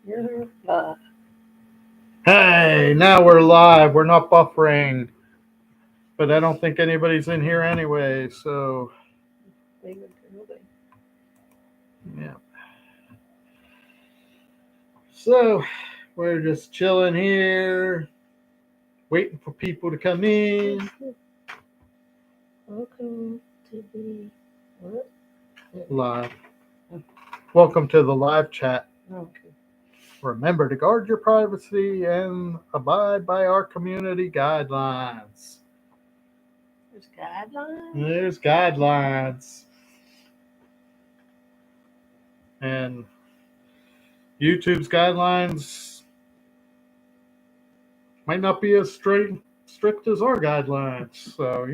You're live. Hey, now we're live. We're not buffering, but I don't think anybody's in here anyway. So, Leaving for nobody. yeah. So, we're just chilling here, waiting for people to come in. Welcome to the what? Live. Welcome to the live chat. Okay. Remember to guard your privacy and abide by our community guidelines. There's guidelines. There's guidelines. And YouTube's guidelines might not be as strict as our guidelines. So,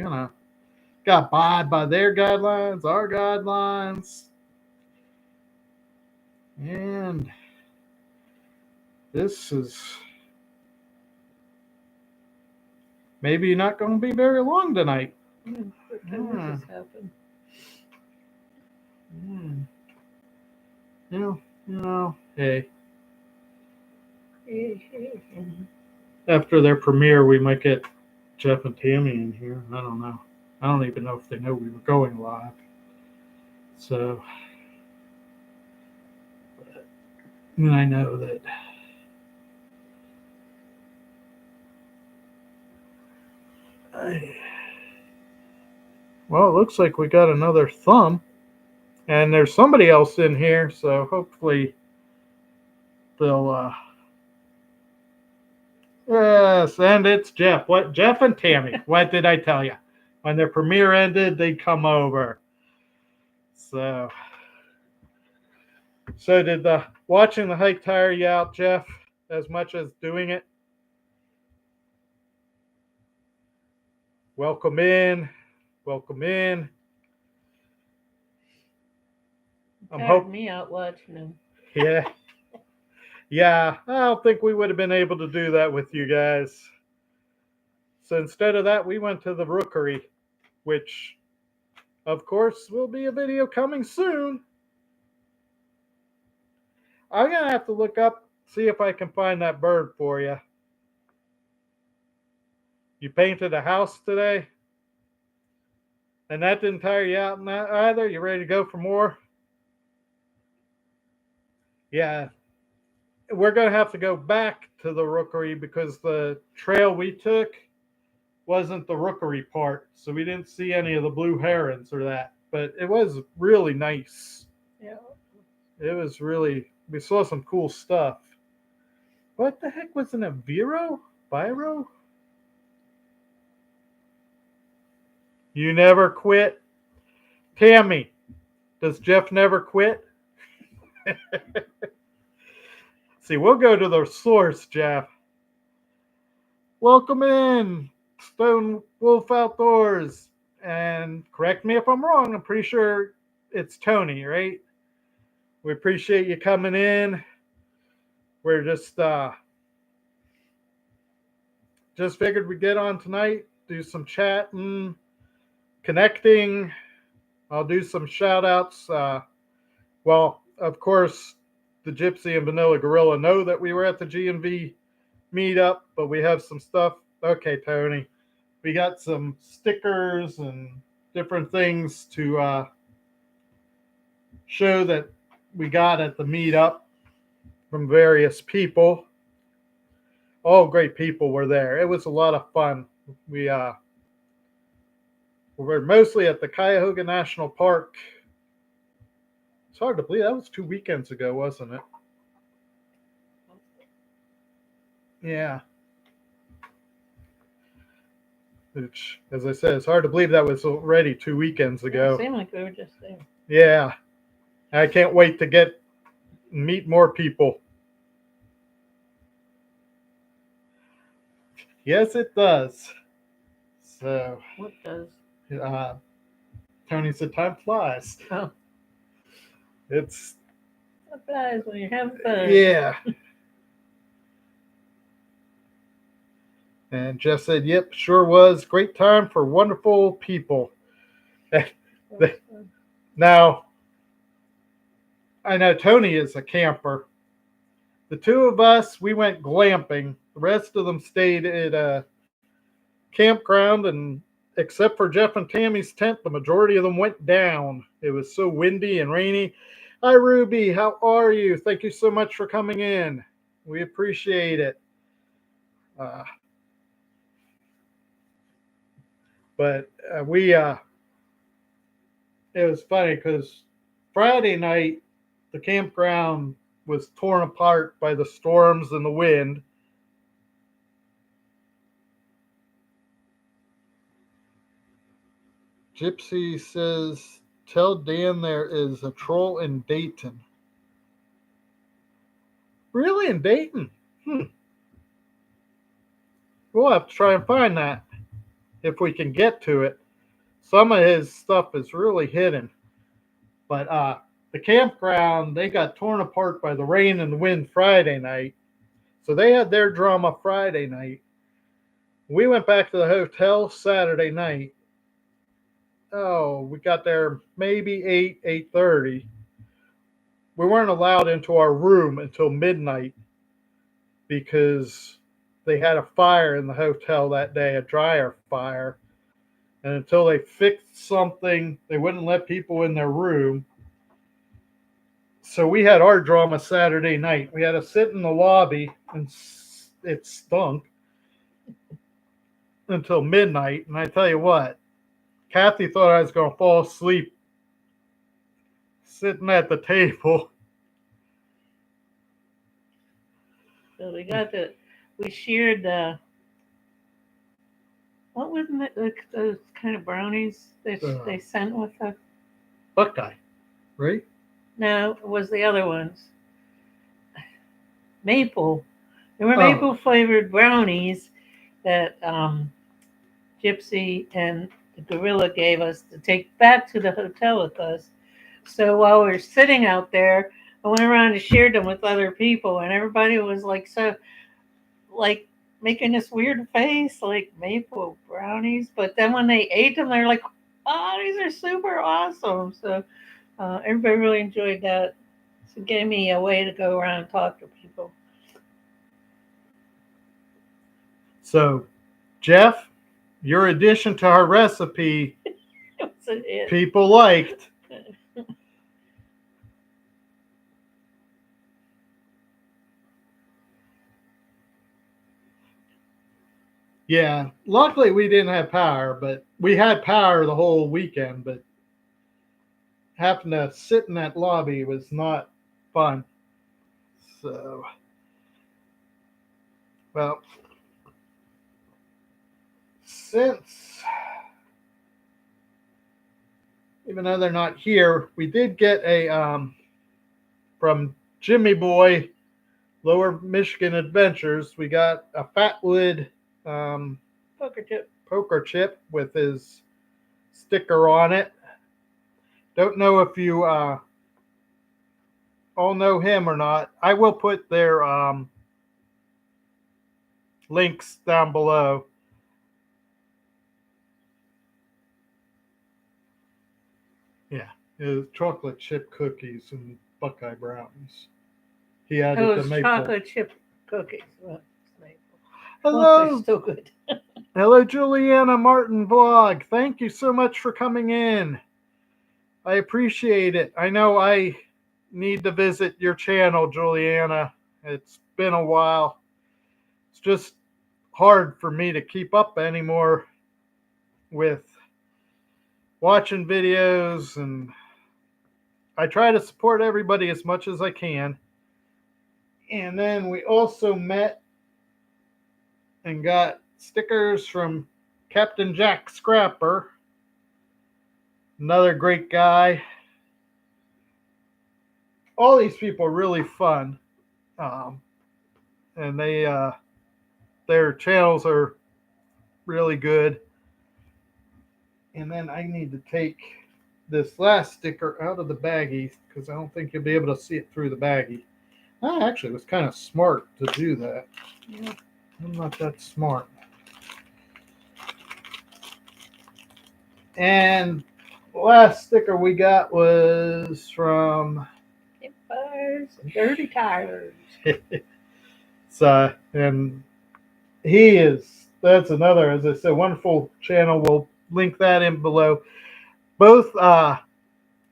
got to abide by their guidelines, our guidelines. And this is maybe not going to be very long tonight. What time this happen? Hey. Hey. After their premiere, we might get Jeff and Tammy in here. I don't know. I don't even know if they know we were going live. So, I know that. Well, it looks like we got another thumb. And there's somebody else in here, so hopefully they'll. Yes, and it's Jeff. What? Jeff and Tammy. What did I tell you? When their premiere ended, they'd come over. So did watching the hike tire you out, Jeff, as much as doing it? Welcome in. Welcome in. I'm hoping me out watching them. Yeah. Yeah, I don't think we would have been able to do that with you guys. So instead of that, we went to the Rookery, which, of course, will be a video coming soon. I'm going to have to look up, see if I can find that bird for you. You painted a house today? And that didn't tire you out either? You ready to go for more? Yeah. We're going to have to go back to the Rookery because the trail we took wasn't the Rookery part. So we didn't see any of the blue herons or that. But it was really nice. Yeah. It was really, we saw some cool stuff. What the heck was it? Viro? Biro? You never quit? Tammy, does Jeff never quit? See, we'll go to the source, Jeff. Welcome in, Stone Wolf Outdoors. And correct me if I'm wrong, I'm pretty sure it's Tony, right? We appreciate you coming in. We're just figured we'd get on tonight, do some chatting, connecting. I'll do some shout outs. Well, of course, the Gypsy and Vanilla Gorilla know that we were at the GNV meetup, but we have some stuff. Okay, Tony. We got some stickers and different things to show that we got at the meetup from various people. All great people were there. It was a lot of fun. We were mostly at the Cuyahoga National Park. It's hard to believe that was 2 weekends ago, wasn't it? Yeah. Which, as I said, it's hard to believe that was already 2 weekends ago. It seemed like we were just there. Yeah. I can't wait to meet more people. Yes, it does. So. What does? Tony said time flies. Oh. It flies when you're having fun. Yeah. And Jeff said, yep, sure was. Great time for wonderful people. Now, I know Tony is a camper, The two of us, we went glamping. The rest of them stayed at a campground, and except for Jeff and Tammy's tent, the majority of them went down. It was so windy and rainy. Hi, Ruby. How are you? Thank you so much for coming in. We appreciate it. Uh, but it was funny because Friday night, the campground was torn apart by the storms and the wind. Gypsy says, tell Dan there is a troll in Dayton. Really, in Dayton? We'll have to try and find that if we can get to it. Some of his stuff is really hidden. But the campground, they got torn apart by the rain and the wind Friday night. So they had their drama Friday night. We went back to the hotel Saturday night. Oh, we got there maybe 8:30. We weren't allowed into our room until midnight because they had a fire in the hotel that day, a dryer fire. And until they fixed something, they wouldn't let people in their room. So we had our drama Saturday night. We had to sit in the lobby, and it stunk until midnight. And I tell you what, Kathy thought I was going to fall asleep sitting at the table. So we shared what was it, those kind of brownies they sent with the Buckeye, right? No, it was the other ones. Maple. There were maple flavored brownies that Gypsy and the gorilla gave us to take back to the hotel with us. So while we were sitting out there, I went around and shared them with other people, and everybody was like making this weird face, like maple brownies. But then when they ate them, they're like, "Oh, these are super awesome!" So everybody really enjoyed that. So it gave me a way to go around and talk to people. So, Jeff, your addition to our recipe, people liked. Yeah, luckily we didn't have power, but we had power the whole weekend, but having to sit in that lobby was not fun. So, well, since, even though they're not here, we did get from Jimmy Boy, Lower Michigan Adventures, we got a Fatwood poker chip with his sticker on it. Don't know if you all know him or not. I will put their links down below. Yeah, it was chocolate chip cookies and Buckeye brownies. He added the maple. Chocolate chip cookies. Well, hello. Still good. Hello, Juliana Martin Vlog. Thank you so much for coming in. I appreciate it. I know I need to visit your channel, Juliana. It's been a while. It's just hard for me to keep up anymore with watching videos, and I try to support everybody as much as I can. And then we also met and got stickers from Captain Jack Scrapper, another great guy. All these people are really fun, and their channels are really good. And then I need to take this last sticker out of the baggie because I don't think you'll be able to see it through the baggie. I actually was kind of smart to do that. Yeah. I'm not that smart. And the last sticker we got was from fires and dirty tires. So, and that's another, as I said, wonderful channel. We'll link that in below. Both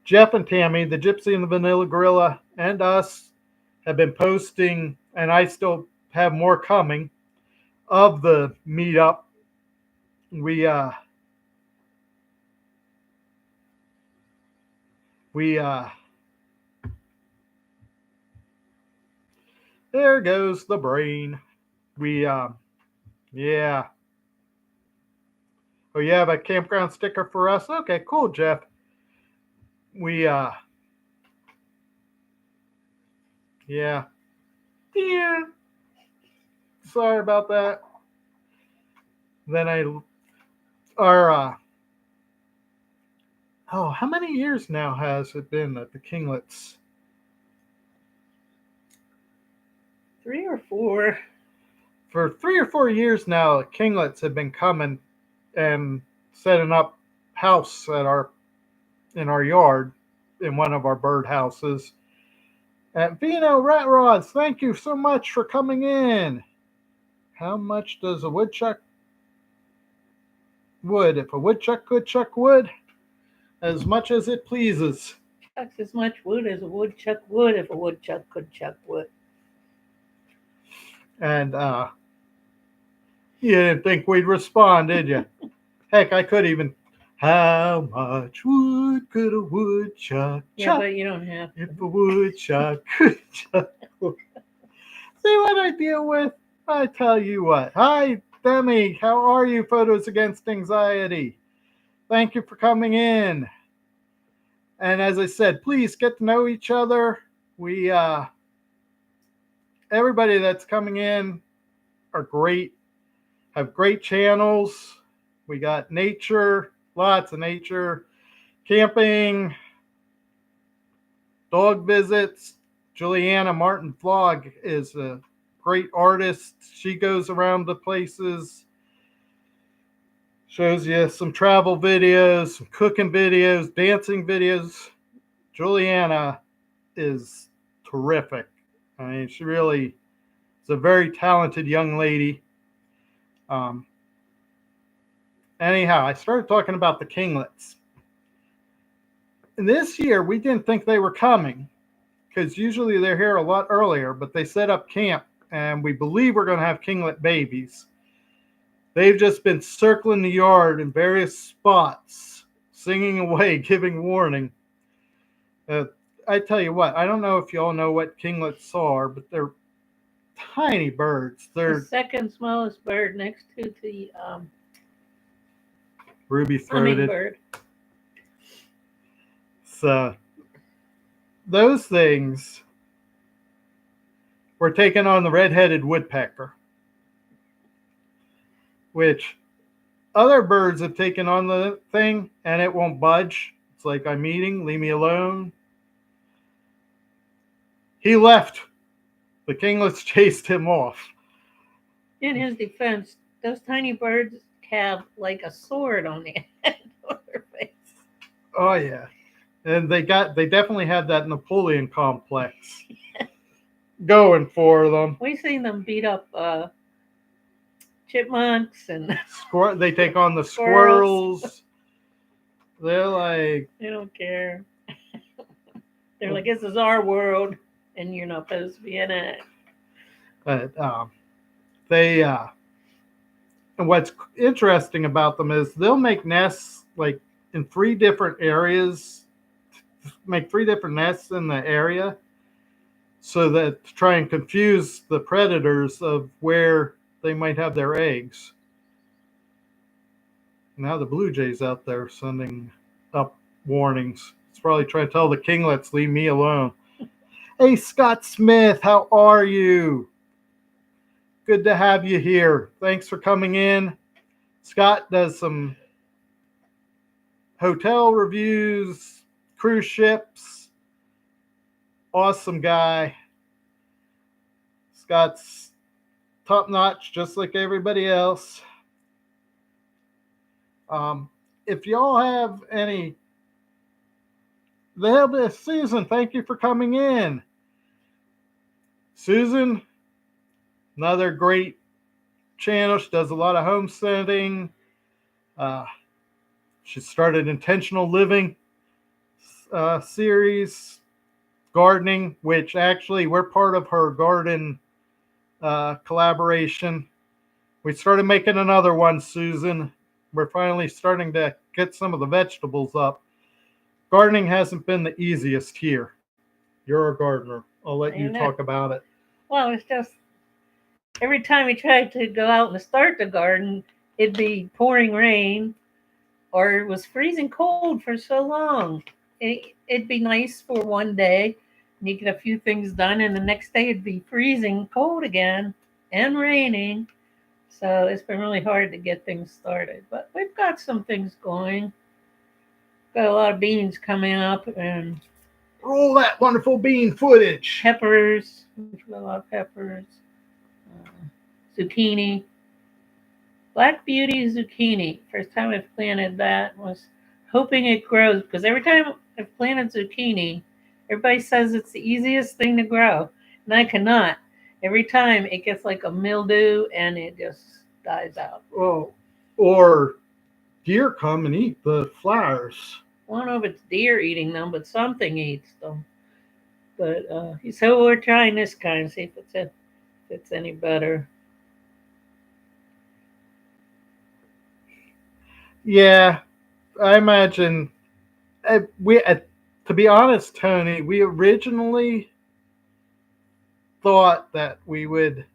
Jeff and Tammy, the Gypsy and the Vanilla Gorilla, and us have been posting, and I still have more coming of the meetup. We there goes the brain. We yeah. Oh, you have a campground sticker for us? Okay, cool, Jeff. We yeah. Yeah. Sorry about that. Then how many years now has it been that the Kinglets? 3 or 4. For 3 or 4 years now, the Kinglets have been coming and setting up house in our yard in one of our bird houses. And Vino Rat Rods, thank you so much for coming in. How much does a woodchuck wood? If a woodchuck could chuck wood, as much as it pleases. Chucks as much wood as a woodchuck would if a woodchuck could chuck wood. And you didn't think we'd respond, did you? Heck, I could even. How much wood could a woodchuck Yeah, chuck? but you don't have. If a woodchuck could chuck wood. See what I deal with? I tell you what. Hi, Demi. How are you, Photos Against Anxiety? Thank you for coming in. And as I said, please get to know each other. We, everybody that's coming in are great, have great channels. We got nature, lots of nature, camping, dog visits. Juliana Martin Vlog is a great artist. She goes around the places, shows you some travel videos, some cooking videos, dancing videos. Juliana is terrific. I mean, she really is a very talented young lady. Anyhow, I started talking about the Kinglets. And this year, we didn't think they were coming because usually they're here a lot earlier, but they set up camp, and we believe we're going to have kinglet babies. They've just been circling the yard in various spots, singing away, giving warning. I tell you what, I don't know if you all know what kinglets are, but they're tiny birds. They're the second smallest bird next to the ruby-throated. hummingbird. So those things were taking on the red-headed woodpecker, which other birds have taken on the thing, and it won't budge. It's like, I'm eating, leave me alone. He left. The kinglets chased him off. In his defense, those tiny birds have like a sword on the end of their face. Oh yeah, and they definitely had that Napoleon complex going for them. We've seen them beat up chipmunks and They take on the squirrels. They're like, they don't care. They're like, this is our world, and you're not supposed to be in it. But and what's interesting about them is they'll make nests like in 3 different areas, make 3 different nests in the area, so that to try and confuse the predators of where they might have their eggs. Now the blue jays out there sending up warnings. It's probably trying to tell the kinglets, leave me alone. Hey, Scott Smith, how are you? Good to have you here. Thanks for coming in. Scott does some hotel reviews, cruise ships. Awesome guy. Scott's top notch, just like everybody else. If y'all have any, Susan, thank you for coming in. Susan, another great channel. She does a lot of homesteading. Uh, she started Intentional Living series, gardening, which actually we're part of her garden collaboration. We started making another one, Susan. We're finally starting to get some of the vegetables up. Gardening hasn't been the easiest here. You're a gardener. I'll let you talk about it. Well, it's just every time we tried to go out and start the garden, it'd be pouring rain or it was freezing cold for so long. It'd be nice for one day and you get a few things done, and the next day it'd be freezing cold again and raining. So it's been really hard to get things started. But we've got some things going. Got a lot of beans coming up and roll that wonderful bean footage. Peppers. We've got a lot of peppers. Zucchini. Black Beauty zucchini. First time I've planted that, was hoping it grows, because every time I've planted zucchini, everybody says it's the easiest thing to grow, and I cannot. Every time it gets like a mildew and it just dies out. Oh, or deer come and eat the flowers. I don't know if it's deer eating them, but something eats them. But so we're trying this kind, see if it's any better. Yeah, I imagine. To be honest, Tony, we originally thought that we would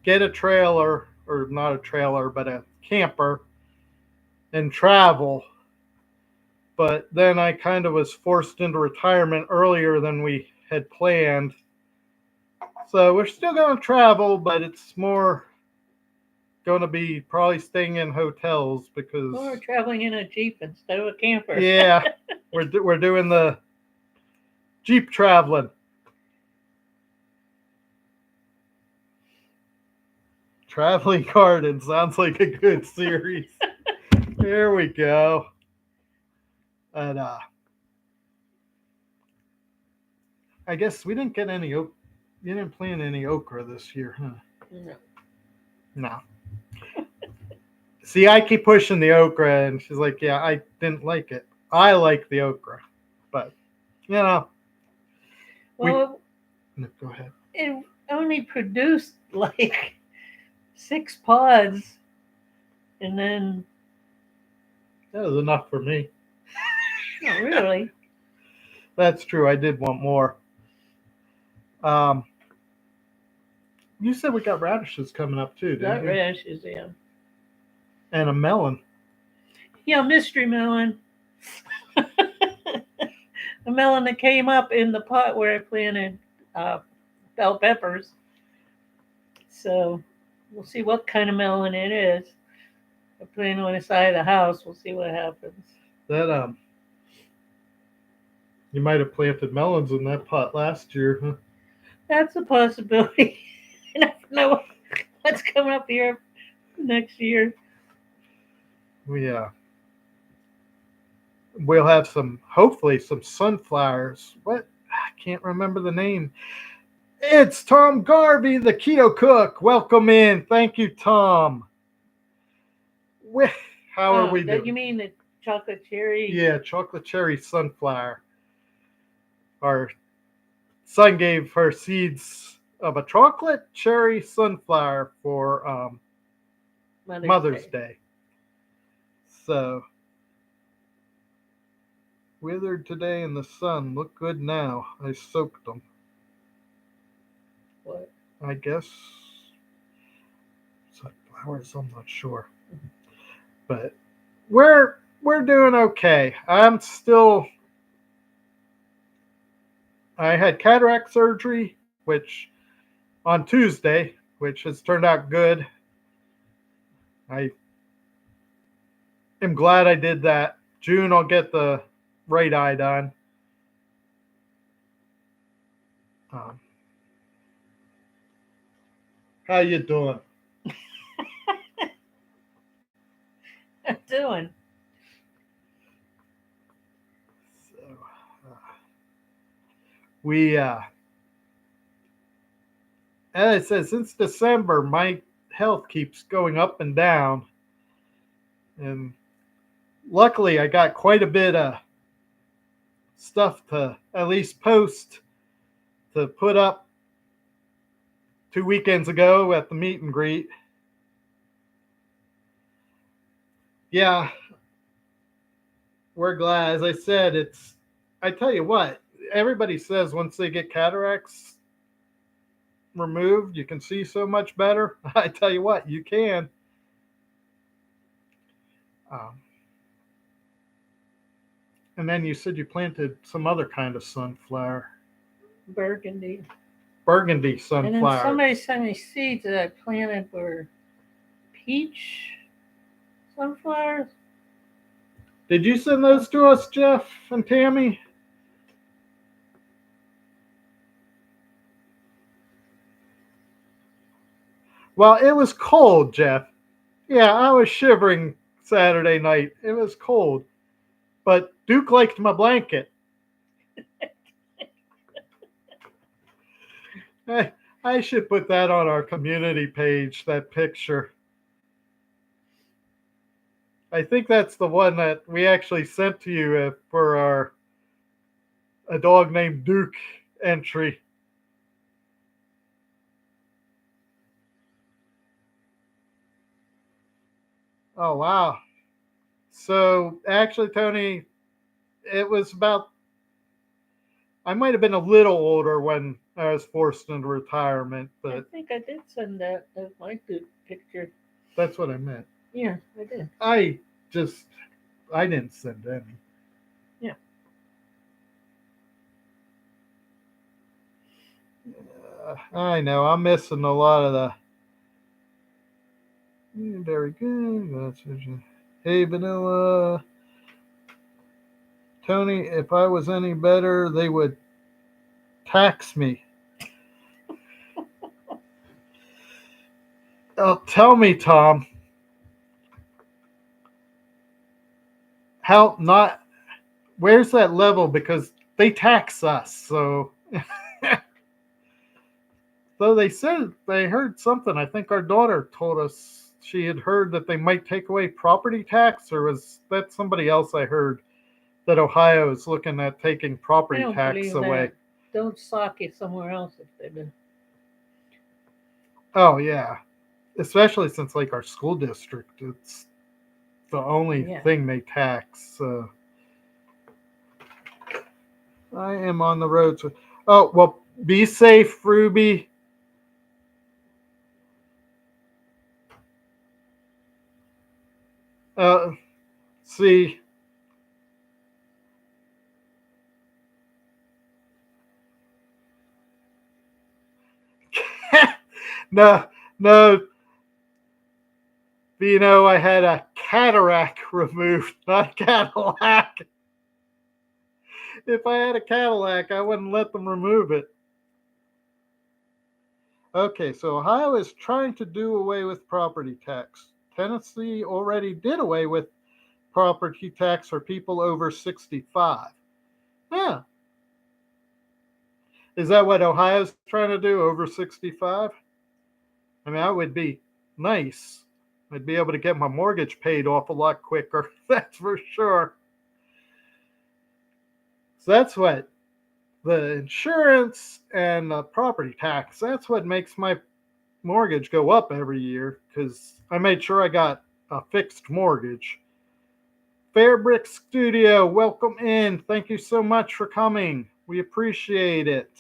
get a trailer, or not a trailer, but a camper, and travel. But then I kind of was forced into retirement earlier than we had planned. So we're still going to travel, but it's more going to be probably staying in hotels because we're traveling in a Jeep instead of a camper. Yeah, we're doing the Jeep traveling. Traveling Garden sounds like a good series. There we go. And I guess we didn't get any. You didn't plant any okra this year, huh? No. See, I keep pushing the okra, and she's like, "Yeah, I didn't like it. I like the okra, but well, no, go ahead. It only produced like 6 pods, and then that was enough for me. Not really. That's true. I did want more. You said we got radishes coming up too, didn't you? Radishes, yeah. And a melon. Yeah, mystery melon. The melon that came up in the pot where I planted bell peppers. So we'll see what kind of melon it is. I plant it on the side of the house. We'll see what happens. That you might have planted melons in that pot last year, huh? That's a possibility. You never know what's coming up here next year. We'll have hopefully some sunflowers. What? I can't remember the name. It's Tom Garvey, the Keto Cook. Welcome in. Thank you, Tom. How are we doing? You mean the chocolate cherry? Yeah, chocolate cherry sunflower. Our son gave her seeds of a chocolate cherry sunflower for Mother's Day. So, withered today in the sun, look good now. I soaked them. What? I guess sunflowers, I'm not sure. But we're doing okay. I had cataract surgery, which on Tuesday, which has turned out good. I am glad I did that. June, I'll get the right eye done. How you doing? I'm doing. We as I said, since December, my health keeps going up and down. And luckily, I got quite a bit of stuff to at least post to put up 2 weekends ago at the meet and greet. Yeah, we're glad. As I said, I tell you what, everybody says once they get cataracts removed, you can see so much better. I tell you what, you can. Um, and then you said you planted some other kind of sunflower, Burgundy. burgundy And sunflower. then somebody sent me seeds that I planted were peach sunflowers. Did you send those to us, Jeff and Tammy? Well, it was cold, Jeff. Yeah, I was shivering Saturday night. It was cold. But Duke liked my blanket. I should put that on our community page, that picture. I think that's the one that we actually sent to you for our A Dog Named Duke entry. Oh, wow. So, actually, Tony, it was about, I might have been a little older when I was forced into retirement, I but think I did send that as my good picture. that's what I meant. Yeah, I did. I didn't send any. Yeah. I know, I'm missing a lot of the. Very good. Hey, Vanilla. Tony, if I was any better, they would tax me. Oh, tell me, Tom. How not? Where's that level? Because they tax us. So, though they said they heard something. I think our daughter told us she had heard that they might take away property tax, or was that somebody else I heard that Ohio is looking at taking I property don't tax believe away? that. Don't sock it somewhere else if they do. Oh yeah, especially since like our school district, it's the only Yeah. thing they tax. I am on the road. Oh well, be safe, Ruby. See. No, no. I had a cataract removed, not a Cadillac. If I had a Cadillac, I wouldn't let them remove it. Okay, so Ohio is trying to do away with property tax. Tennessee already did away with property tax for people over 65. Yeah. Is that what Ohio's trying to do, over 65? I mean, that would be nice. I'd be able to get my mortgage paid off a lot quicker. That's for sure. So that's what the insurance and the property tax, that's what makes my mortgage go up every year because I made sure I got a fixed mortgage. Fairbrick Studio, welcome in. Thank you so much for coming. We appreciate it.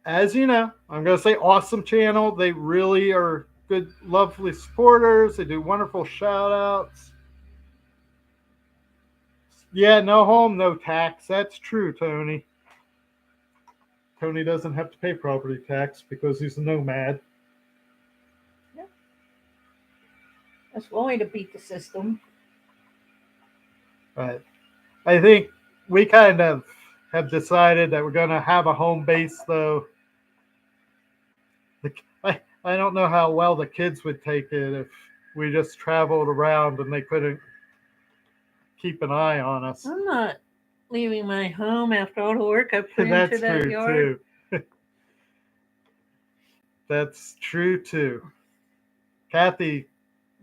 As you know, I'm going to say awesome channel. They really are good, lovely supporters. They do wonderful shout outs. Yeah, no home, no tax. That's true, Tony. Tony doesn't have to pay property tax because he's a nomad. Yeah. That's one way to beat the system. But I think we kind of have decided that we're going to have a home base, though. I don't know how well the kids would take it if we just traveled around and they couldn't keep an eye on us. I'm not leaving my home after all the work I put That's into that true, yard. too. That's true too. Kathy,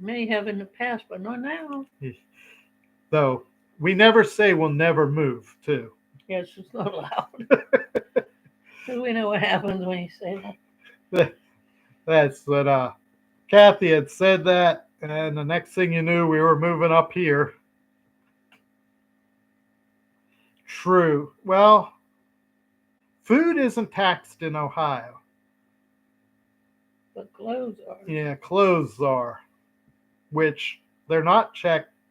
May have in the past, but not now. though, we never say we'll never move too. Yes, it's not allowed. So we know what happens when you say that. That's what Kathy had said that, and the next thing you knew, we were moving up here. True. Well, food isn't taxed in Ohio. But clothes are. Yeah, clothes are, which they're not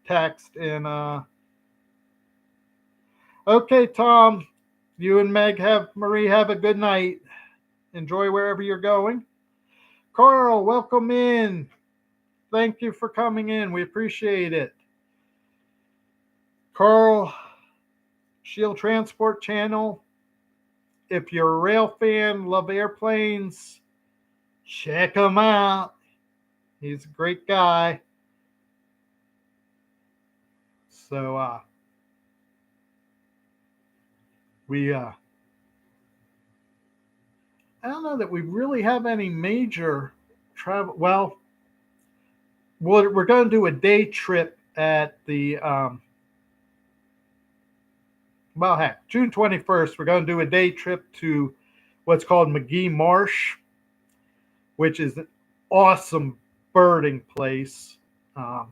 taxed in. Okay, Tom, you and Marie have a good night. Enjoy wherever you're going. Carl, welcome in. Thank you for coming in. We appreciate it. Carl, Shield Transport Channel. If you're a rail fan, love airplanes, check him out. He's a great guy. So I don't know that we really have any major travel. Well, we're going to do a day trip at the June 21st. We're going to do a day trip to what's called McGee Marsh, which is an awesome birding place. But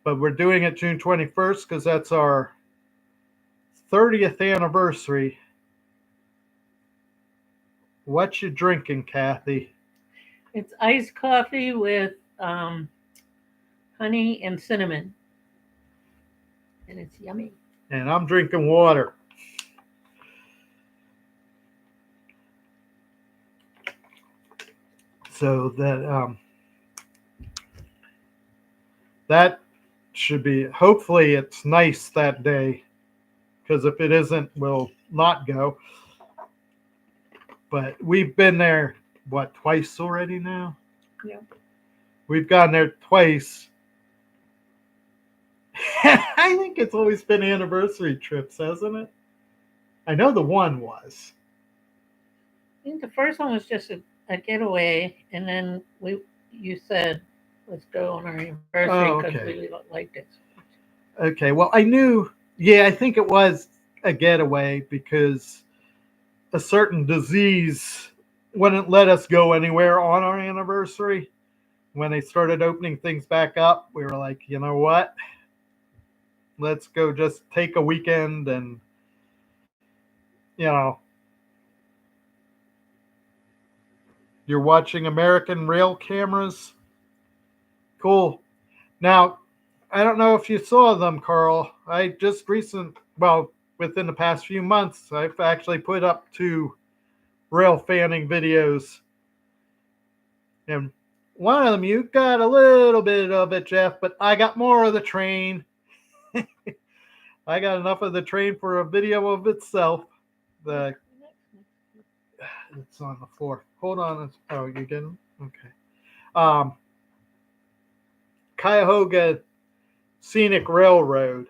we're doing it June 21st because that's our 30th anniversary. What you drinking, Kathy? It's iced coffee with honey and cinnamon. And it's yummy. And I'm drinking water. So that should be, hopefully it's nice that day, because if it isn't, we'll not go. But we've been there, twice already now? Yeah. We've gone there twice. I think it's always been anniversary trips, hasn't it? I know the one was. I think the first one was just a getaway, and then you said, let's go on our anniversary because we liked it. Okay, well, I knew, I think it was a getaway because a certain disease wouldn't let us go anywhere on our anniversary. When they started opening things back up, we were like, you know what? Let's go just take a weekend and, you're watching American Rail Cameras. Cool. Now, I don't know if you saw them, Carl. I just within the past few months, I've actually put up 2 rail fanning videos. And one of them, you got a little bit of it, Jeff, but I got more of the train. I got enough of the train for a video of itself. It's on the floor. Hold on. Oh, you getting? Okay. Cuyahoga Scenic Railroad.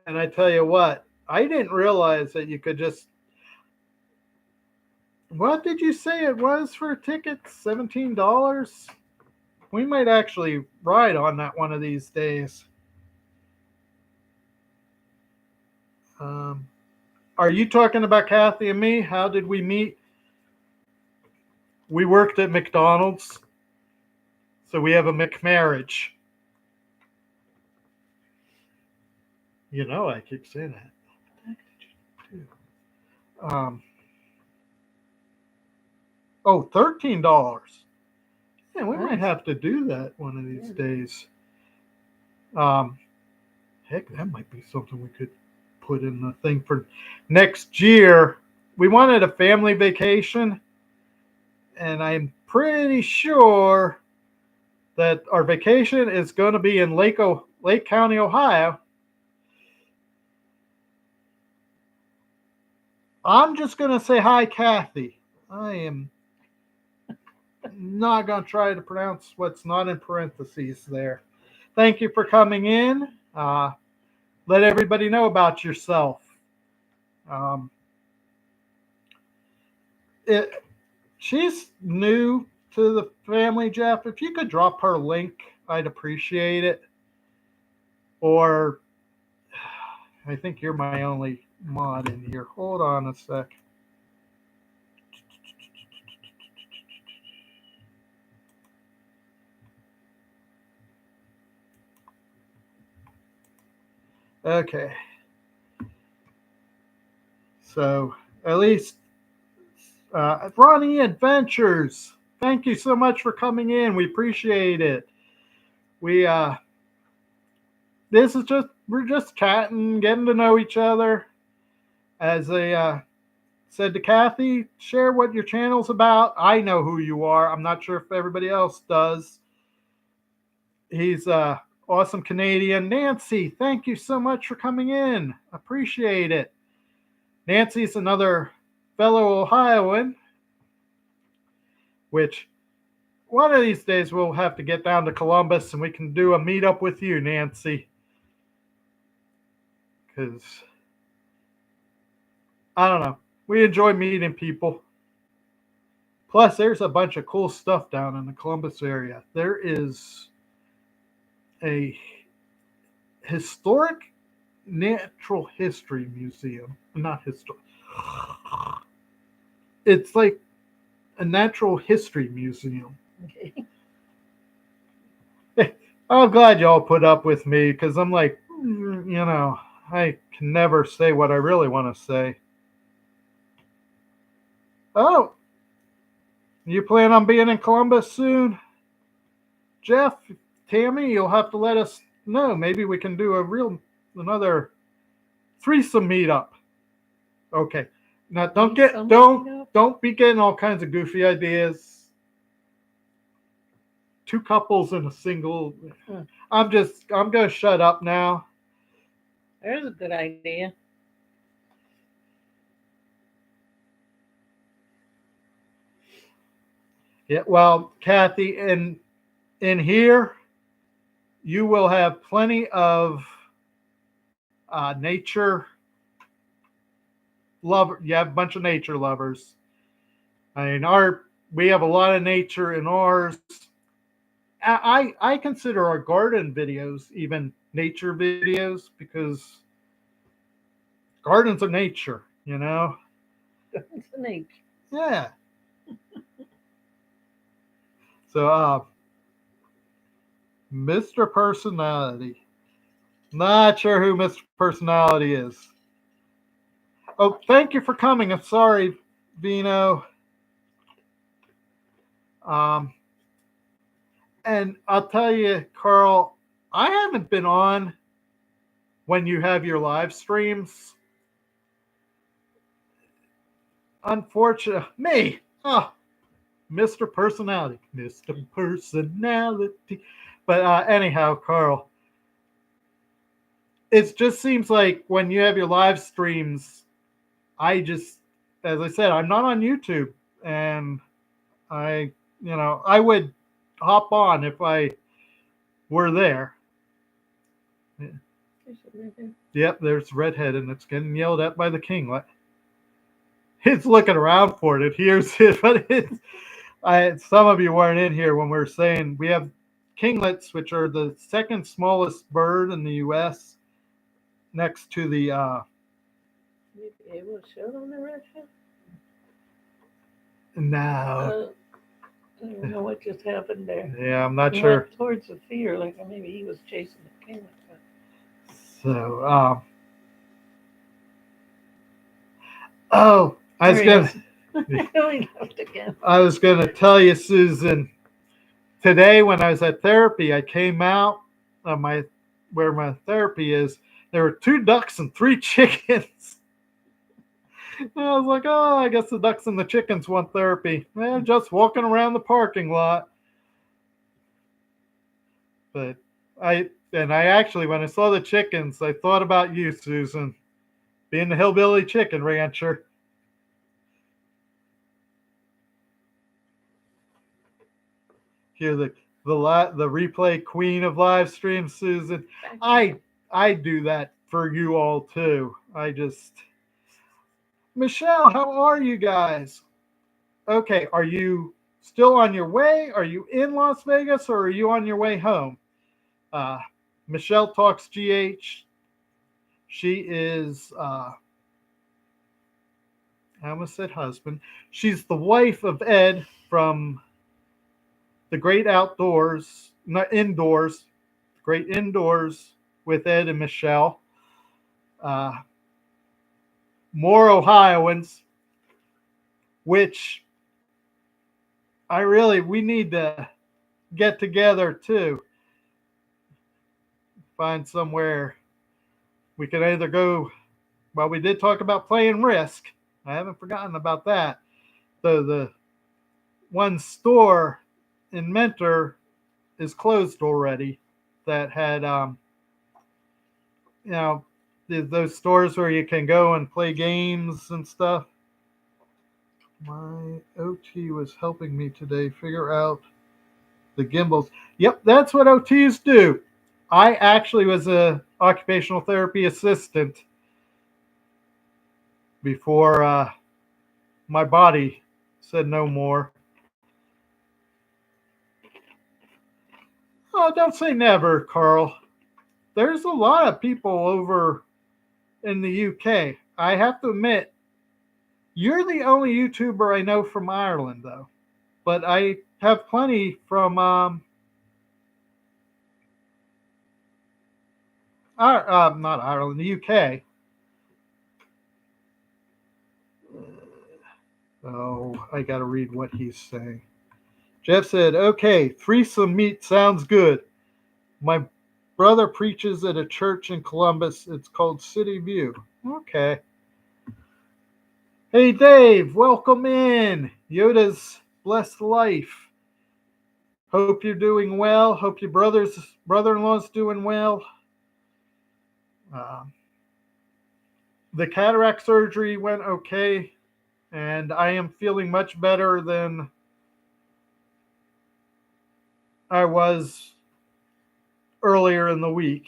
And I tell you what, I didn't realize that you could just. What did you say it was for a ticket? $17? We might actually ride on that one of these days. Are you talking about Kathy and me? How did we meet? We worked at McDonald's, so we have a McMarriage. I keep saying that. $13. Yeah, we might have to do that one of these days. Heck, that might be something we could put in the thing for next year. We wanted a family vacation, and I'm pretty sure that our vacation is going to be in Lake County, Ohio. I'm just going to say hi, Kathy. I am not going to try to pronounce what's not in parentheses there. Thank you for coming in. Let everybody know about yourself. she's new to the family, Jeff. If you could drop her link, I'd appreciate it. Or I think you're my only mod in here. Hold on a sec. Okay. So at least Ronnie Adventures. Thank you so much for coming in. We appreciate it. We this is just we're just chatting, getting to know each other. As I said to Kathy, share what your channel's about. I know who you are. I'm not sure if everybody else does. He's awesome Canadian. Nancy, thank you so much for coming in. Appreciate it. Nancy's another fellow Ohioan, which one of these days we'll have to get down to Columbus and we can do a meetup with you, Nancy. Because, I don't know, we enjoy meeting people. Plus, there's a bunch of cool stuff down in the Columbus area. There is a historic natural history museum. Not historic. It's like a natural history museum. Okay. I'm glad y'all put up with me because I'm like, I can never say what I really want to say. Oh, you plan on being in Columbus soon? Jeff, Tammy, you'll have to let us know. Maybe we can do another threesome meetup. Okay. Now don't be getting all kinds of goofy ideas. 2 couples in a single. I'm gonna shut up now. There's a good idea. Yeah, well, Kathy, in here, you will have plenty of nature lover. You have a bunch of nature lovers. I mean, we have a lot of nature in ours. I consider our garden videos even nature videos because gardens are nature, It's nature. Yeah. So, Mr. Personality. Not sure who Mr. Personality is. Oh, thank you for coming. I'm sorry, Vino. And I'll tell you, Carl, I haven't been on when you have your live streams. Unfortunately, me. Oh, Mr. Personality. Mr. Personality. But anyhow, Carl, it just seems like when you have your live streams, as I said, I'm not on YouTube, and I would hop on if I were there. Yeah. Yep, there's Redhead, and it's getting yelled at by the king. It's looking around for it. It hears it, but some of you weren't in here when we were saying we have kinglets, which are the second smallest bird in the U.S. next to the. You be able to show them the redhead? No. I don't know what just happened there. Yeah, I'm not He sure. went towards the fear, like maybe he was chasing the king. So, I was gonna. He left again. I was gonna tell you, Susan. Today, when I was at therapy, I came out of where my therapy is. There were 2 ducks and 3 chickens. And I was like, oh, I guess the ducks and the chickens want therapy. They're just walking around the parking lot. But I actually, when I saw the chickens, I thought about you, Susan, being the hillbilly chicken rancher. Here, the replay queen of live streams, Susan. I do that for you all too. Michelle, how are you guys? okay, are you still on your way? Are you in Las Vegas or are you on your way home? Uh, Michelle Talks GH. She is, I almost said husband. She's the wife of Ed from The Great Outdoors, not Indoors, Great Indoors with Ed and Michelle. Uh, More Ohioans, which we need to get together too. Find somewhere we can either go. Well, we did talk about playing Risk. I haven't forgotten about that. The one store in Mentor is closed already. That had you know those stores where you can go and play games and stuff. My OT was helping me today figure out the gimbals. Yep, that's what OTs do. I actually was a occupational therapy assistant before my body said no more. Oh, don't say never, Carl. There's a lot of people over in the UK. I have to admit, you're the only YouTuber I know from Ireland, though. But I have plenty from not Ireland, the UK. Oh, I got to read what he's saying. Jeff said, okay, threesome meat sounds good. My brother preaches at a church in Columbus. It's called City View. Okay. Hey, Dave, welcome in. Yoda's blessed life. Hope you're doing well. Hope your brother-in-law's doing well. The cataract surgery went okay, and I am feeling much better than I was earlier in the week.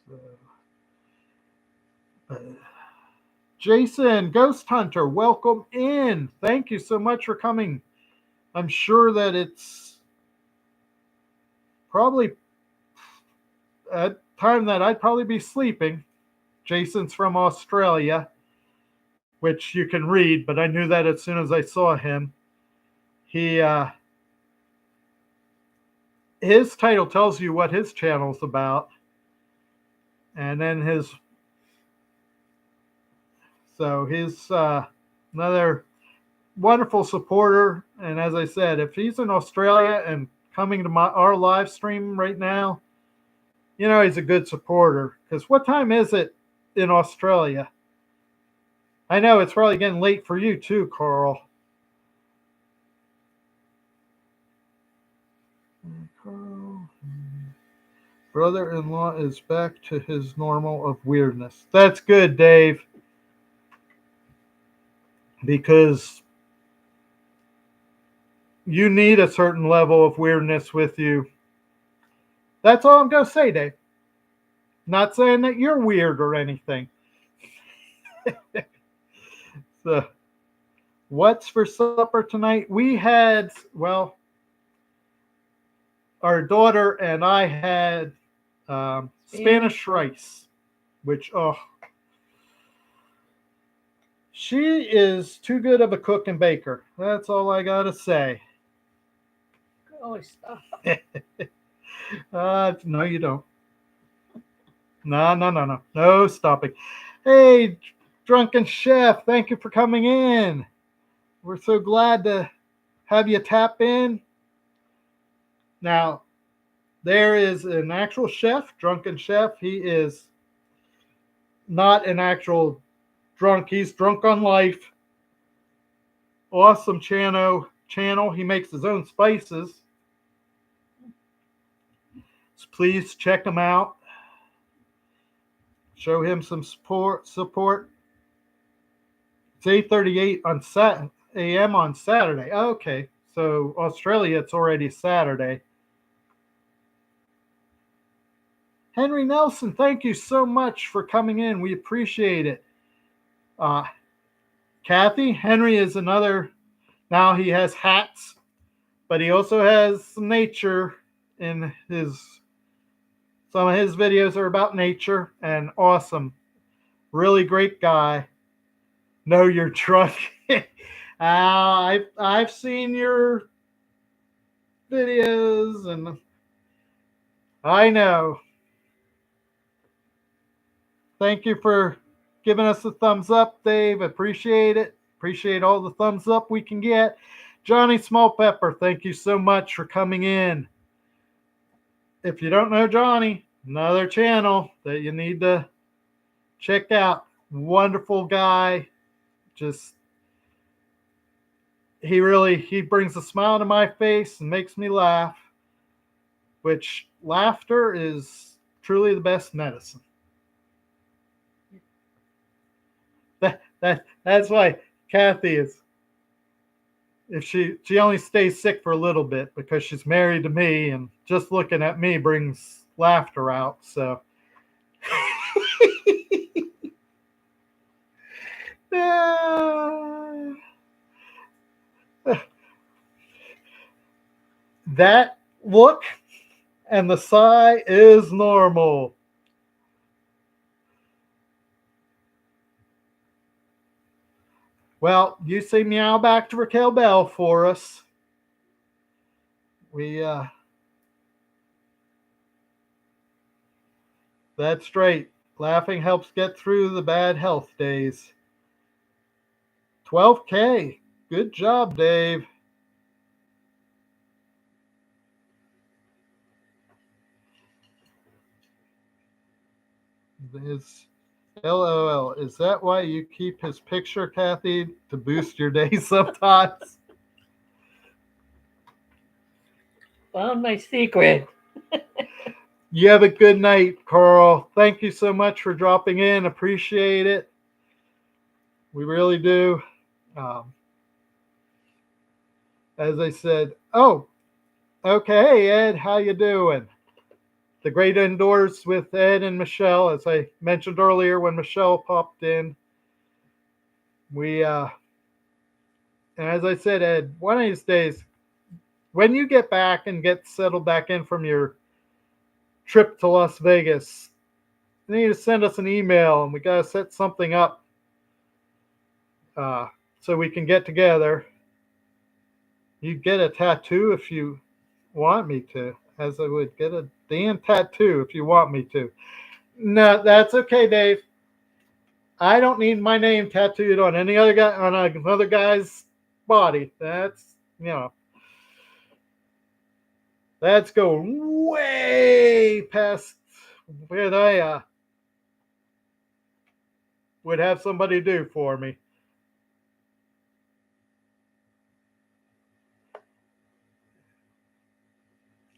Okay, so, Jason, Ghost Hunter, welcome in. Thank you so much for coming. I'm sure that it's probably a time that I'd probably be sleeping. Jason's from Australia, which you can read, but I knew that as soon as I saw him. His title tells you what his channel's about, and then he's another wonderful supporter. And as I said, if he's in Australia and coming to our live stream right now, he's a good supporter. Because what time is it in Australia? I know it's probably getting late for you too, Carl. Brother-in-law is back to his normal of weirdness. That's good, Dave. Because you need a certain level of weirdness with you. That's all I'm going to say, Dave. Not saying that you're weird or anything. So, what's for supper tonight? We had, our daughter and I had Spanish rice, which, she is too good of a cook and baker. That's all I got to say. Oh, stop. No, you don't. No. No stopping. Hey, Drunken Chef, thank you for coming in. We're so glad to have you tap in. Now, there is an actual chef, Drunken Chef. He is not an actual drunk. He's drunk on life. Awesome channel. He makes his own spices. So please check him out. Show him some support. It's 8:38 on a.m. on Saturday. Okay, so Australia, it's already Saturday. Henry Nelson, thank you so much for coming in. We appreciate it. Kathy, Henry is another. Now he has hats, but he also has some nature in his. Some of his videos are about nature and awesome. Really great guy. Know your truck. I've seen your videos and I know. Thank you for giving us a thumbs up, Dave. Appreciate it. Appreciate all the thumbs up we can get. Johnny Smallpepper, thank you so much for coming in. If you don't know Johnny, another channel that you need to check out. Wonderful guy. Just he brings a smile to my face and makes me laugh, which laughter is truly the best medicine. That's why Kathy is, if she only stays sick for a little bit because she's married to me, and just looking at me brings laughter out. So that look and the sigh is normal. Well, you say meow back to Raquel Bell for us. That's right. Laughing helps get through the bad health days. 12K. Good job, Dave. His LOL. Is that why you keep his picture, Kathy, to boost your day sometimes? Found my secret. You have a good night, Carl. Thank you so much for dropping in. Appreciate it. We really do. As I said, oh, okay, hey, Ed, how you doing? The Great Indoors with Ed and Michelle, as I mentioned earlier when Michelle popped in. And as I said, Ed, one of these days, when you get back and get settled back in from your trip to Las Vegas, you need to send us an email and we got to set something up so we can get together. You get a tattoo if you want me to, as I would get a damn tattoo if you want me to. No, that's okay, Dave. I don't need my name tattooed on any other guy, on another guy's body. That's that's going way past what I would have somebody do for me.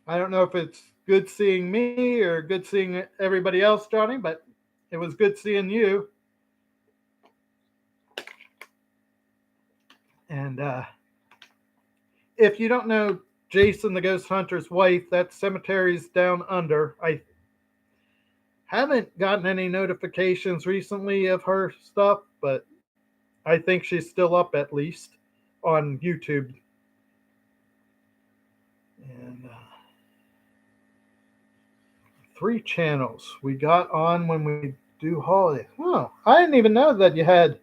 I don't know if it's good seeing me or good seeing everybody else, Johnny, but it was good seeing you. And if you don't know Jason the Ghost Hunter's wife, that cemetery's down under. I haven't gotten any notifications recently of her stuff, but I think she's still up at least on YouTube. And 3 channels we got on when we do holidays. Oh, I didn't even know that you had.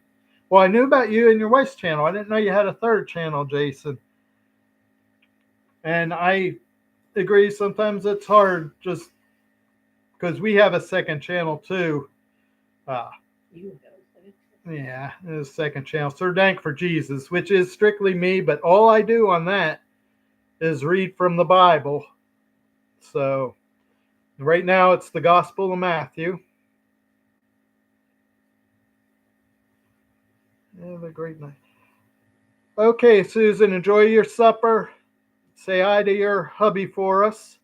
Well, I knew about you and your wife's channel. I didn't know you had a 3rd channel, Jason. And I agree. Sometimes it's hard just because we have a 2nd channel too. Yeah, a 2nd channel, Sir Dank for Jesus, which is strictly me, but all I do on that is read from the Bible. So right now it's the Gospel of Matthew. Have a great night. Okay, Susan, enjoy your supper. Say hi to your hubby for us.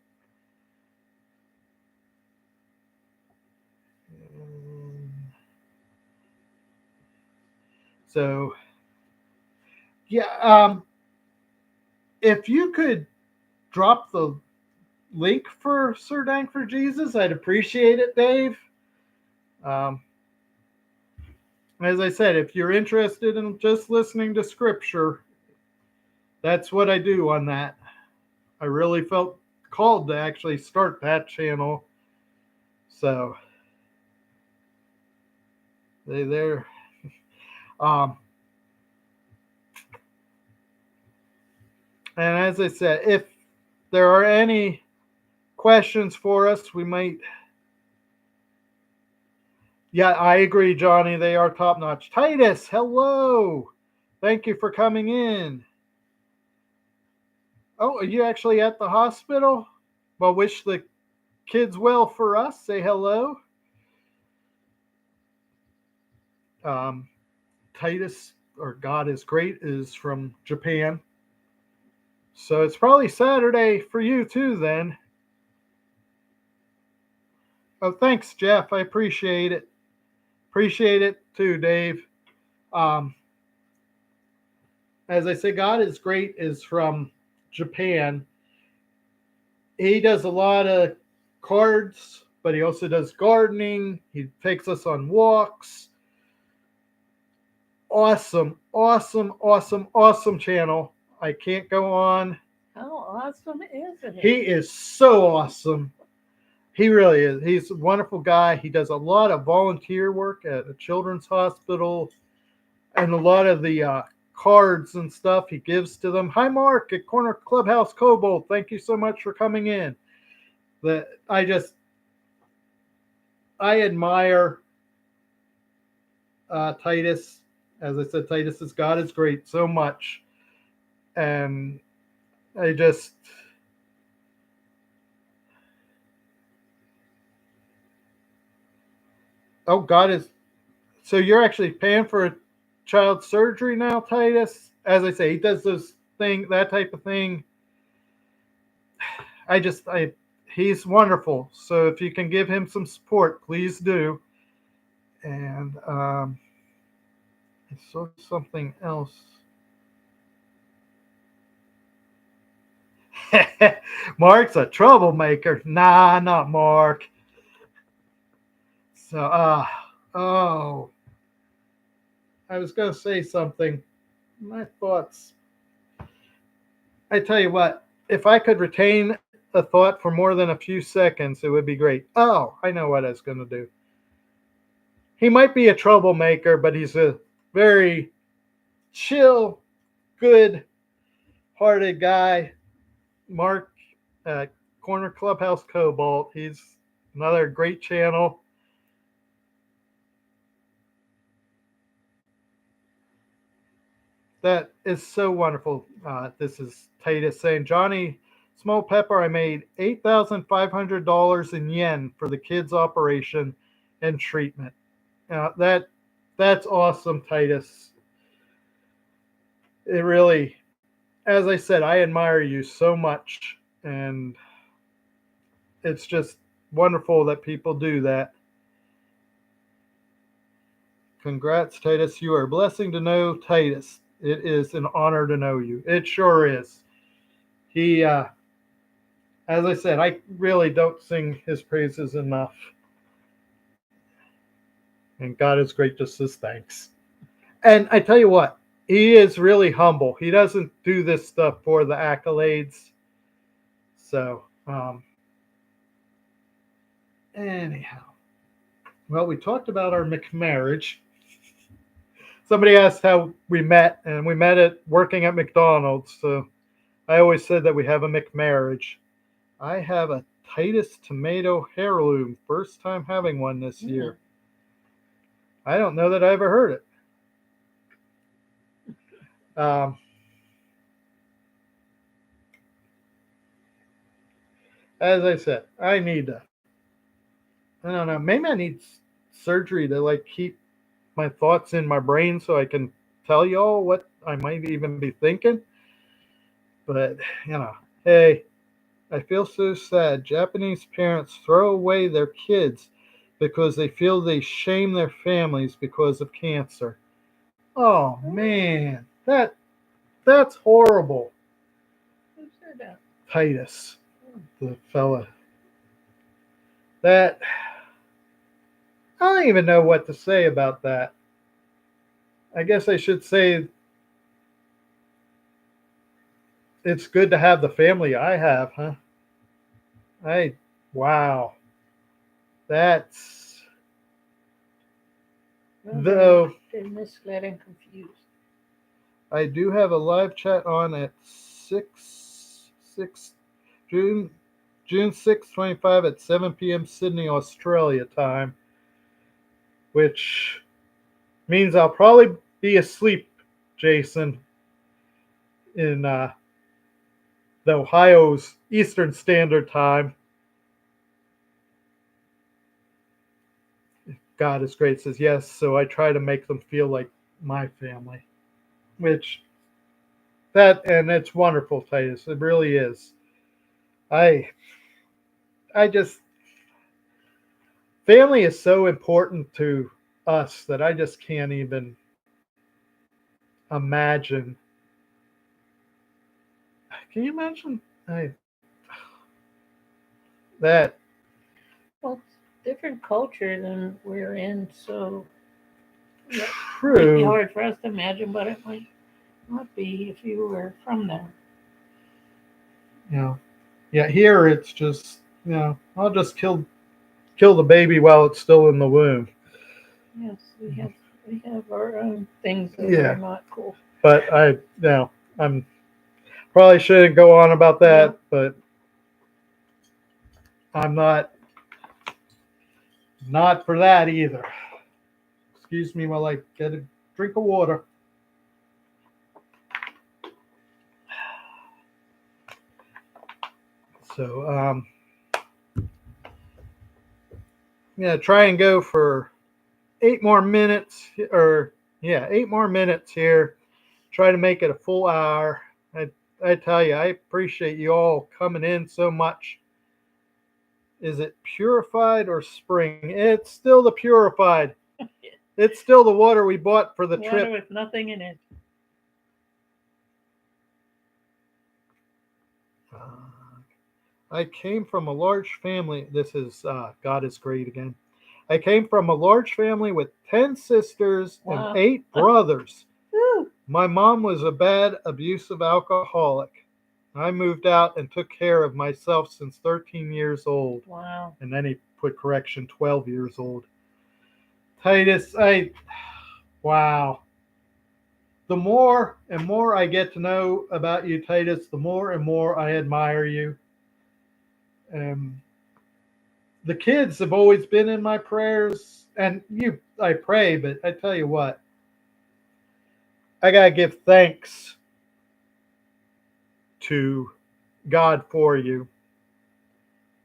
So, yeah, if you could drop the link for Sir Dank for Jesus, I'd appreciate it, Dave. As I said, if you're interested in just listening to scripture, that's what I do on that. I really felt called to actually start that channel. So there. And as I said, if there are any questions for us, we might. Yeah, I agree, Johnny. They are top notch. Titus, hello. Thank you for coming in. Oh, are you actually at the hospital? Well, wish the kids well for us. Say hello. Titus, or God is Great, is from Japan. So it's probably Saturday for you too, then. Oh, thanks, Jeff. I appreciate it. Appreciate it too, Dave. As I say, God is Great is from Japan. He does a lot of cards, but he also does gardening. He takes us on walks. Awesome, awesome, awesome, awesome channel. I can't go on. How awesome is it? He is so awesome. He really is. He's a wonderful guy. He does a lot of volunteer work at a children's hospital, and a lot of the cards and stuff he gives to them. Hi, Mark at Corner Clubhouse Cobalt. Thank you so much for coming in. I admire Titus. As I said, Titus's God is Great so much, and I just. Oh, God is. So you're actually paying for a child surgery now, Titus? As I say, he does that type of thing. He's wonderful. So if you can give him some support, please do. And I saw something else. Mark's a troublemaker. Nah, not Mark. So, I was going to say something. My thoughts. I tell you what, if I could retain a thought for more than a few seconds, it would be great. Oh, I know what I was going to do. He might be a troublemaker, but he's a very chill, good-hearted guy. Mark, Corner Clubhouse Cobalt. He's another great channel. That is so wonderful. This is Titus saying, Johnny Small Pepper, I made $8,500 in yen for the kids' operation and treatment. That's awesome, Titus. It really, as I said, I admire you so much, and it's just wonderful that people do that. Congrats, Titus. You are a blessing to know Titus. It is an honor to know you. It sure is. He, as I said, I really don't sing his praises enough. And God is Great just says thanks. And I tell you what, he is really humble. He doesn't do this stuff for the accolades. So, anyhow. Well, we talked about our McMarriage. Somebody asked how we met, and we met at working at McDonald's. So I always said that we have a McMarriage. I have a Titus tomato heirloom. First time having one this year. I don't know that I ever heard it. As I said, I don't know, maybe I need surgery to keep my thoughts in my brain so I can tell y'all what I might even be thinking. But, hey, I feel so sad. Japanese parents throw away their kids because they feel they shame their families because of cancer. Oh, man, that's horrible. Who said that? Titus. the fella that I don't even know what to say about that. I guess I should say it's good to have the family I have, huh? I Wow. That's Well, though they're misled and confused. I do have a live chat on at 6 June June 6th, 25 at 7 p.m. Sydney, Australia time, which means I'll probably be asleep, Jason, in the Ohio's Eastern Standard Time. God is great says yes, so I try to make them feel like my family, which and it's wonderful, Titus. It really is. I I just family is so important to us that I just can't even imagine. Can you imagine that? Well, it's different culture than we're in, so yeah, it might be True. hard for us to imagine, but it might not be if you were from there. You know, yeah. Here it's just I'll just kill the baby while it's still in the womb. Yes, we have our own things that are Yeah, not cool. but I'm probably shouldn't go on about Yeah. that, but I'm not for that either. Excuse me while I get a drink of water. So yeah, try and go for 8 more minutes, or yeah, 8 more minutes here. Try to make it a full hour. I tell you, I appreciate you all coming in so much. Is it purified or spring? It's still the purified. It's still the water we bought for the Water trip. with nothing in it. I came from a large family. This is God is great again. I came from a large family with 10 sisters and Wow. 8 brothers. Woo. My mom was a bad, abusive alcoholic. I moved out and took care of myself since 13 years old. Wow. And then he put correction, 12 years old. Titus, wow. The more and more I get to know about you, Titus, the more and more I admire you. The kids have always been in my prayers, and I pray, but I tell you what, I gotta give thanks to God for you,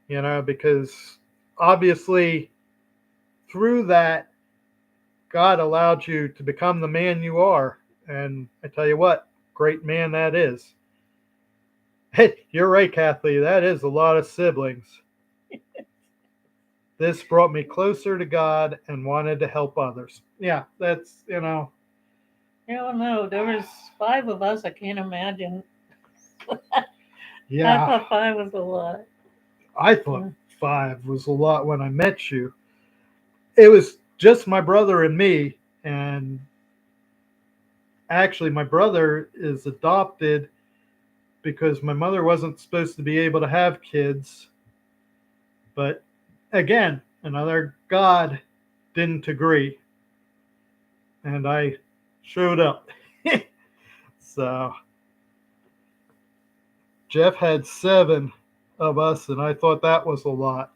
because obviously through that, God allowed you to become the man you are. And I tell you what, great man that is. Hey, you're right, Kathleen. That is a lot of siblings. This brought me closer to God and wanted to help others. Yeah, that's. I don't know. There was 5 of us. I can't imagine. I Yeah, thought 5 was a lot. I thought Yeah. 5 was a lot when I met you. It was just my brother and me. And actually, my brother is adopted because my mother wasn't supposed to be able to have kids. But again, another God didn't agree. And I showed up. So Jeff had 7 of us, and I thought that was a lot.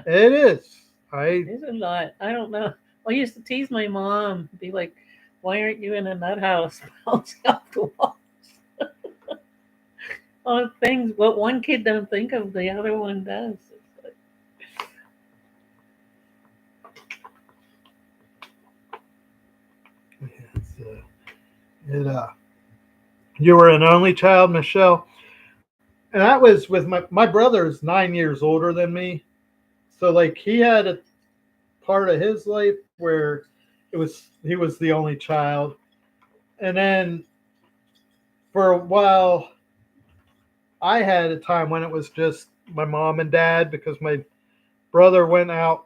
It is. It's a lot. I don't know. I used to tease my mom, be like, "Why aren't you in a nut house bouncing off the walls?" All things what one kid don't think of, the other one does. It's like, It's, you were an only child, Michelle, and that was with my brother is 9 years older than me, so like he had a part of his life where he was the only child, and then for a while I had a time when it was just my mom and dad because my brother went out,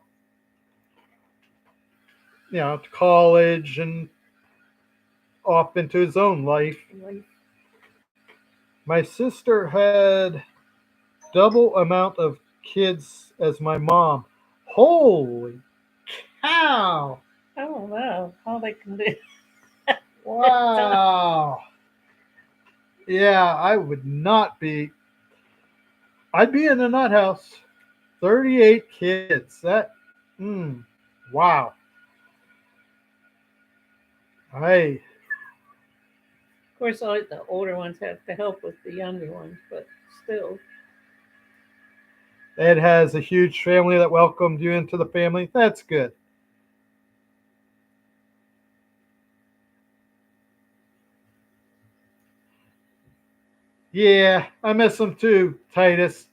to college and off into his own life. Like, My sister had double amount of kids as my mom. Holy cow! I don't know how they can do. Wow. Yeah, I would not be. I'd be in a nut house. 38 kids. Wow. I Of course, all the older ones have to help with the younger ones, but still. Ed has a huge family that welcomed you into the family. That's good. Yeah, I miss them too, Titus.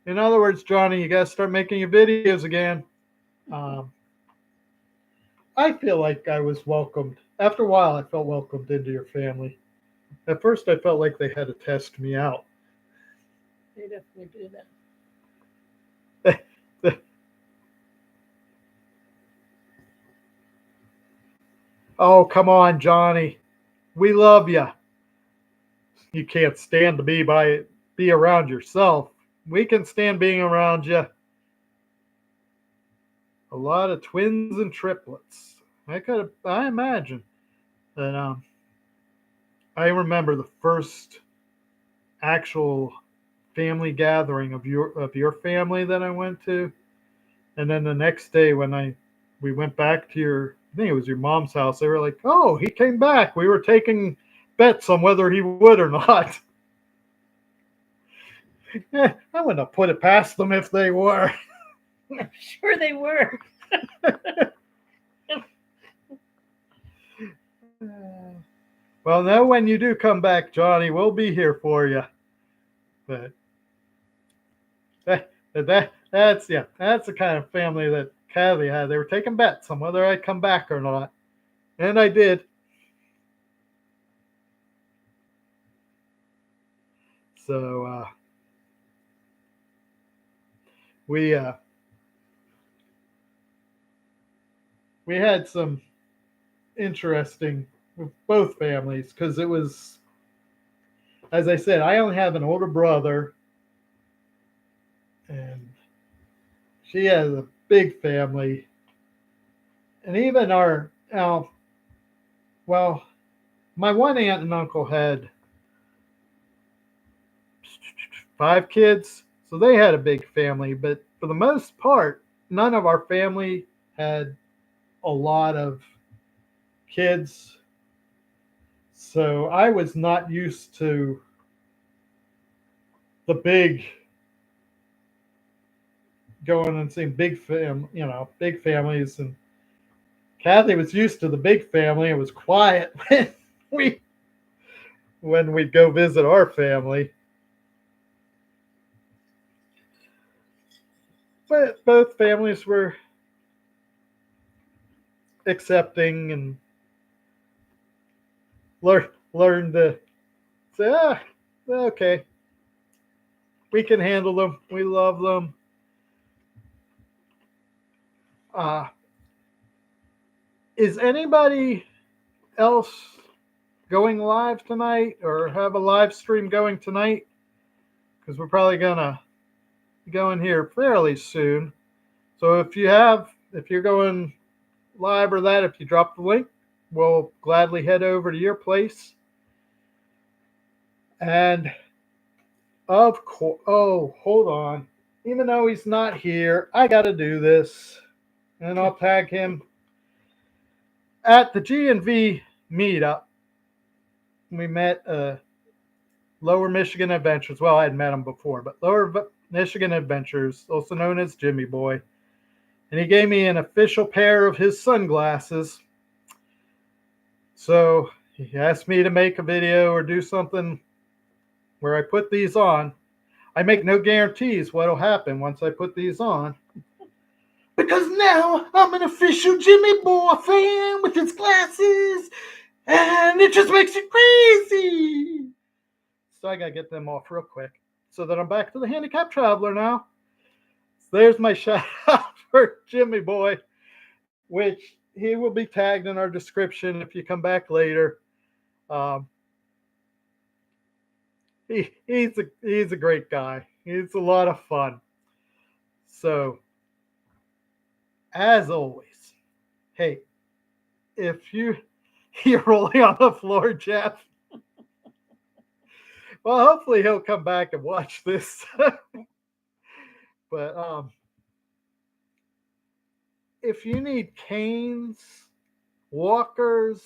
In other words, Johnny, you got to start making your videos again. Um, I feel like I was welcomed. After a while, I felt welcomed into your family. At first, I felt like they had to test me out. They definitely do that. Oh, come on, Johnny. We love you. You can't stand to be around yourself. We can stand being around you. A lot of twins and triplets. I imagine that. I remember the first actual family gathering of your family that I went to, and then the next day when we went back to I think it was your mom's house. They were like, "Oh, he came back." We were taking bets on whether he would or not. I wouldn't have put it past them if they were. I'm sure they were. Well, now when you do come back, Johnny, we'll be here for you. But that's the kind of family that Kathy had. They were taking bets on whether I'd come back or not, and I did. So we had some interesting with both families because it was, as I said, I only have an older brother, and she has a big family, and even well, my one aunt and uncle had 5 kids, so they had a big family, but for the most part, none of our family had a lot of kids. So I was not used to the big going and seeing big families, and Kathy was used to the big family. It was quiet we when we'd go visit our family. But both families were accepting and learned to say, okay, we can handle them. We love them. Is anybody else going live tonight or have a live stream going tonight? Because we're probably gonna go in here fairly soon. So if you're going live or that, if you drop the link, we'll gladly head over to your place. And of course, oh, hold on. Even though he's not here, I got to do this. And I'll tag him at the G&V meetup. We met Lower Michigan Adventures. Well, I had met him before, but Lower Michigan Adventures, also known as Jimmy Boy. And he gave me an official pair of his sunglasses. So he asked me to make a video or do something where I put these on. I make no guarantees what'll happen once I put these on. Because now I'm an official Jimmy Boy fan with his glasses. And it just makes you crazy. So I gotta get them off real quick. so that I'm back to the handicap traveler now. So there's my shout out for Jimmy Boy, which he will be tagged in our description if you come back later. Um, he's a great guy. He's a lot of fun. So, as always, hey, if you're rolling on the floor, Jeff. Well, hopefully he'll come back and watch this. But if you need canes, walkers,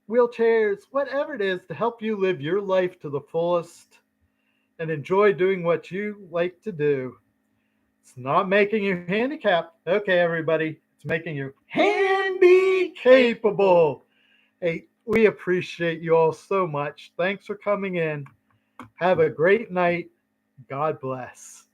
wheelchairs, whatever it is to help you live your life to the fullest and enjoy doing what you like to do, it's not making you handicapped. Okay, everybody, it's making you handy capable. Hey, we appreciate you all so much. Thanks for coming in. Have a great night. God bless.